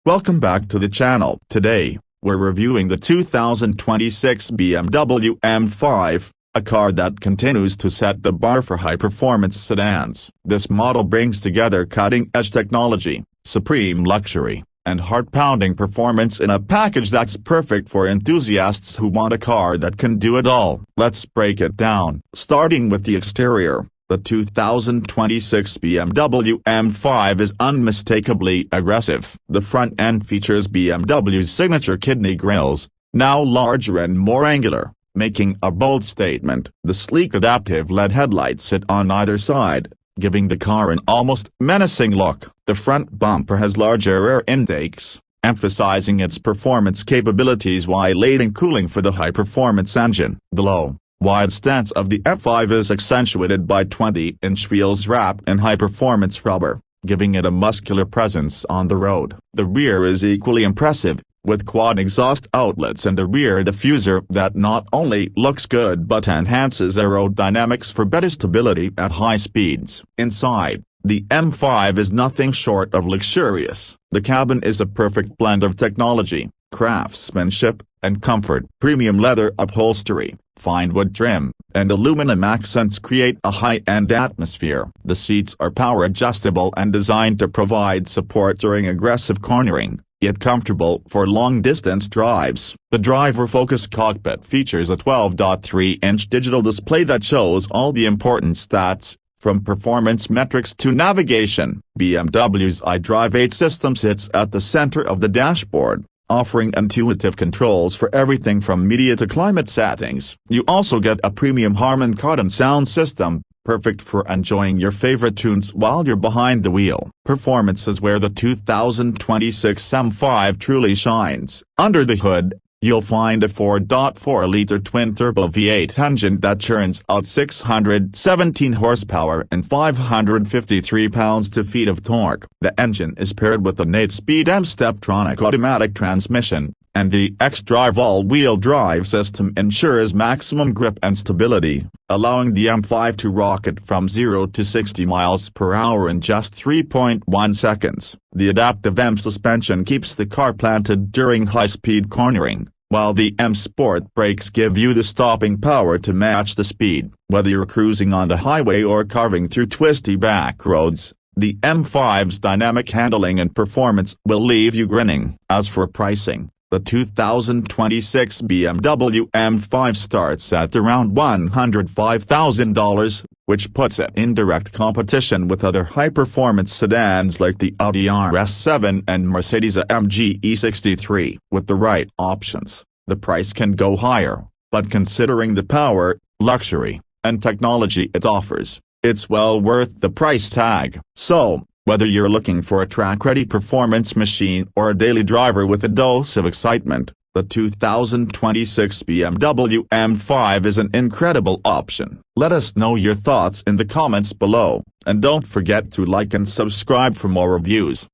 Welcome back to the channel. Today, we're reviewing the 2026 BMW M5, a car that continues to set the bar for high-performance sedans. This model brings together cutting-edge technology, supreme luxury, and heart-pounding performance in a package that's perfect for enthusiasts who want a car that can do it all. Let's break it down. Starting with the exterior, the 2026 BMW M5 is unmistakably aggressive. The front end features BMW's signature kidney grills, now larger and more angular, making a bold statement. The sleek adaptive LED headlights sit on either side, giving the car an almost menacing look. The front bumper has larger air intakes, emphasizing its performance capabilities while aiding cooling for the high-performance engine. The low, wide stance of the M5 is accentuated by 20-inch wheels wrapped in high-performance rubber, giving it a muscular presence on the road. The rear is equally impressive, with quad exhaust outlets and a rear diffuser that not only looks good but enhances aerodynamics for better stability at high speeds. Inside, the M5 is nothing short of luxurious. The cabin is a perfect blend of technology, craftsmanship, and comfort. Premium leather upholstery, fine wood trim, and aluminum accents create a high-end atmosphere. The seats are power-adjustable and designed to provide support during aggressive cornering, yet comfortable for long-distance drives. The driver-focused cockpit features a 12.3-inch digital display that shows all the important stats, from performance metrics to navigation. BMW's iDrive 8 system sits at the center of the dashboard, offering intuitive controls for everything from media to climate settings. You also get a premium Harman Kardon sound system, perfect for enjoying your favorite tunes while you're behind the wheel. Performance is where the 2026 M5 truly shines. Under the hood, you'll find a 4.4-liter twin-turbo V8 engine that churns out 617 horsepower and 553 pounds-feet of torque. The engine is paired with an 8-speed M-Steptronic automatic transmission, and the xDrive all-wheel drive system ensures maximum grip and stability, allowing the M5 to rocket from 0 to 60 miles per hour in just 3.1 seconds. The adaptive M suspension keeps the car planted during high-speed cornering, while the M Sport brakes give you the stopping power to match the speed. Whether you're cruising on the highway or carving through twisty back roads, the M5's dynamic handling and performance will leave you grinning. As for pricing, the 2026 BMW M5 starts at around $105,000, which puts it in direct competition with other high-performance sedans like the Audi RS7 and Mercedes-AMG E63. With the right options, the price can go higher, but considering the power, luxury, and technology it offers, it's well worth the price tag. So, whether you're looking for a track-ready performance machine or a daily driver with a dose of excitement, the 2026 BMW M5 is an incredible option. Let us know your thoughts in the comments below, and don't forget to like and subscribe for more reviews.